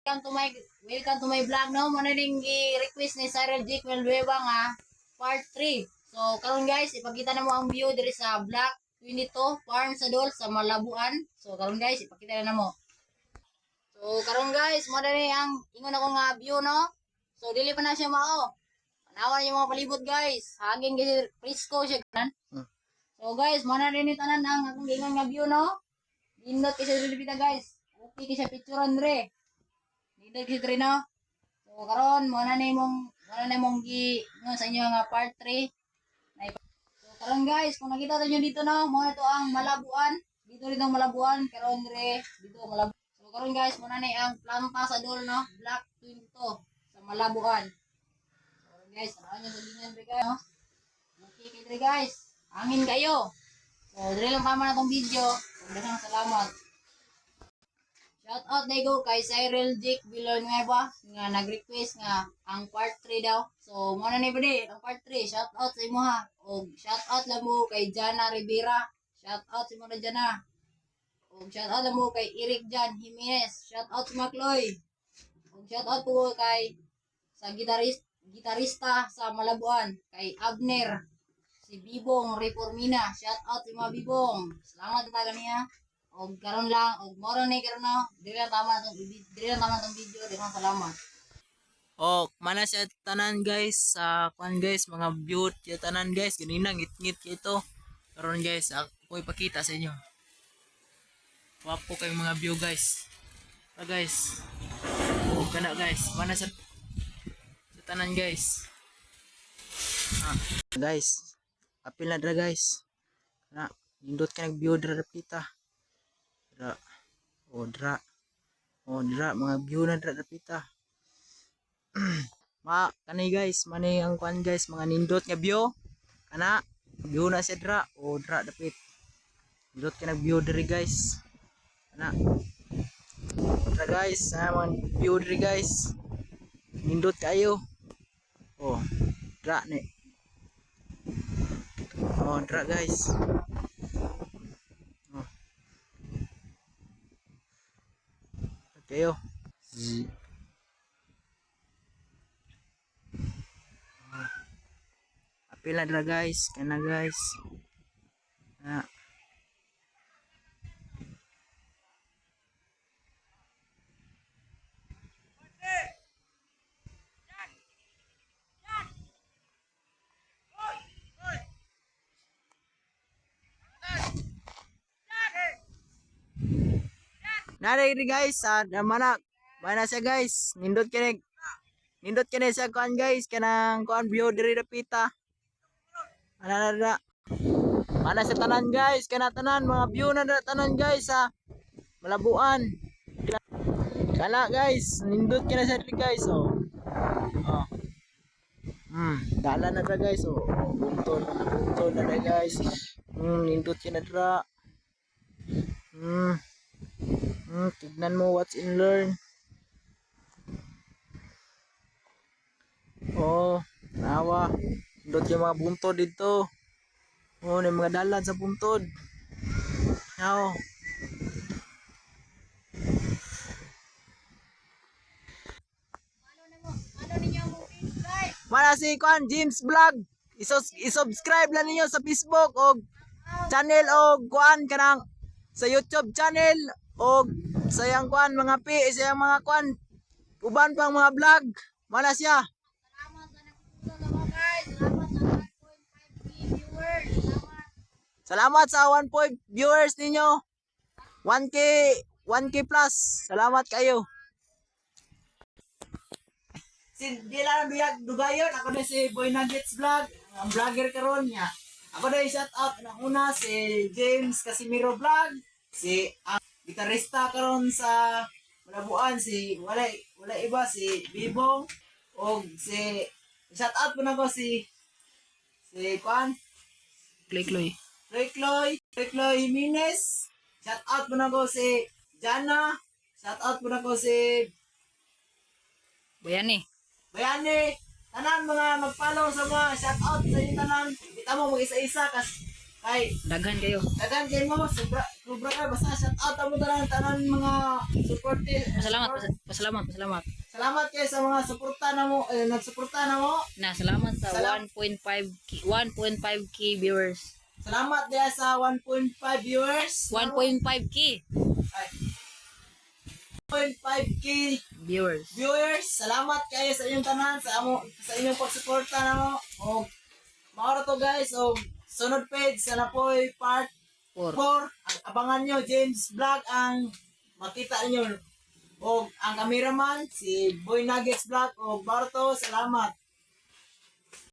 welcome to my vlog no. Mo na ding request ni Cyril Jake Meldueva nga part 3. So karon guys, ipakita na mo ang view diri sa Block 22 Farm sa Dol sa Malabuan. So karon guys, ipakita na mo. So karon guys, mo na ni ang ingon ako nga view no. So dili pa na siya mao. Panawan yung mga palibot guys. Haging kasi presko siya kanan. So guys, mo na rin tanan ang akong ingon nga view no. Indot kasi dili pita guys. Okay kasi picturean re. Dito si Trino. So karon mo na mong gi no sa inyo nga part 3. So karon guys, kung nakita niyo dito no, mo na to ang Malabuan. Dito ang Malabuan karon dire dito Malabuan. So karon guys, mo na ni ang planta sa Dol no, Block 22 sa Malabuan. So karon guys, ano niyo sa ganyan dire guys no. Okay kay dire guys. Angin kayo. So dire lang tama na tong video. Daghang salamat. Shout out na go kay Cyril Jake Villanueva nga nag-request nga ang part 3 daw. So mo na ni budi ang part 3. Shout out sa imo ha. Og shout out lang mo kay Jana Rivera. Shout out sa imo na Jana. Og shout out lang mo kay Eric Jan Jimenez. Shout out sa Macloy. Og shout out po kay sa gitarista sa Malabuan kay Abner. Si Bibong Reformina. Shout out sa mga Bibong. Salamat ta kaniya. Og karon lang og moro ni karon no. Dili lang tama tong video, daghang salamat. Mana siya tanan guys sa kwan guys, mga beaut ya tanan guys, ganina ngit-ngit ito. Karon guys, ako ipakita sa inyo. Wapo kay mga view guys. Guys. Kana guys, mana sa tanan guys. Guys. Apil na dra guys. Na nindot ka nag-view dra pita. Dra mga view na dra pita. Kanay guys, mani ang kwan guys, mga nindot nga view. Kana view na siya dra dra dapit. Nindot ka nag view diri guys. Kana dra guys, mga view diri guys. Nindot kayo. Dra ni. Dra guys. Kayo. Apil na dra guys, kana guys. Nari guys, mana siya guys, nindot kini siya kuan guys, kanang kuan view diri dapita. Mana sa tanan guys, kana tanan mga view na tanan guys sa Malabuan. Kana guys, nindot kini siya diri guys dala na dra guys buntod na dra guys. Nindot kini dra. Tignan mo, watch and learn. Nawa. Dot yung mga buntod dito. May mga dalan sa buntod. Mana si Kwan James Vlog. I-subscribe lang niyo sa Facebook o channel o Kwan kanang sa YouTube channel o sayang Kwan mga sayang mga Kwan uban pang mga vlog. Mana siya? Salamat sa 1.5 viewers ninyo. 1K plus. Salamat kayo. Si Dylan Dugayon, ako na si Boy Nuggets Vlog, ang vlogger karon niya. Ako na shout out ng una si James Casimiro Vlog, si gitarista karon sa Malabuan, si wala iba si Bibong o si shout out po na ko si Kwan Cloy Jimenez. Shout out po na ko si Jana. Shout out po na ko si Bayani. Tanan mga mag-follow sa mga shout out sa inyo tanan. Kita mo mag isa-isa Kay Daghan kayo. dagan kay mo sobra ka basta shout out mo tanan mga supportive. Pasalamat. Salamat kay sa mga suporta na mo, nagsuporta na mo. Salamat sa Salam- 1.5k viewers. Salamat diya sa 1.5 viewers. 1.5k Ay. 1.5k viewers. viewers. Salamat kayo sa inyong tanan sa inyong pagsuporta na mo. O maura to guys. O sunod page sana po'y part 4. 4. Abangan nyo James Vlog ang makita nyo. O ang cameraman si Boy Nuggets Vlog o Barto. Salamat.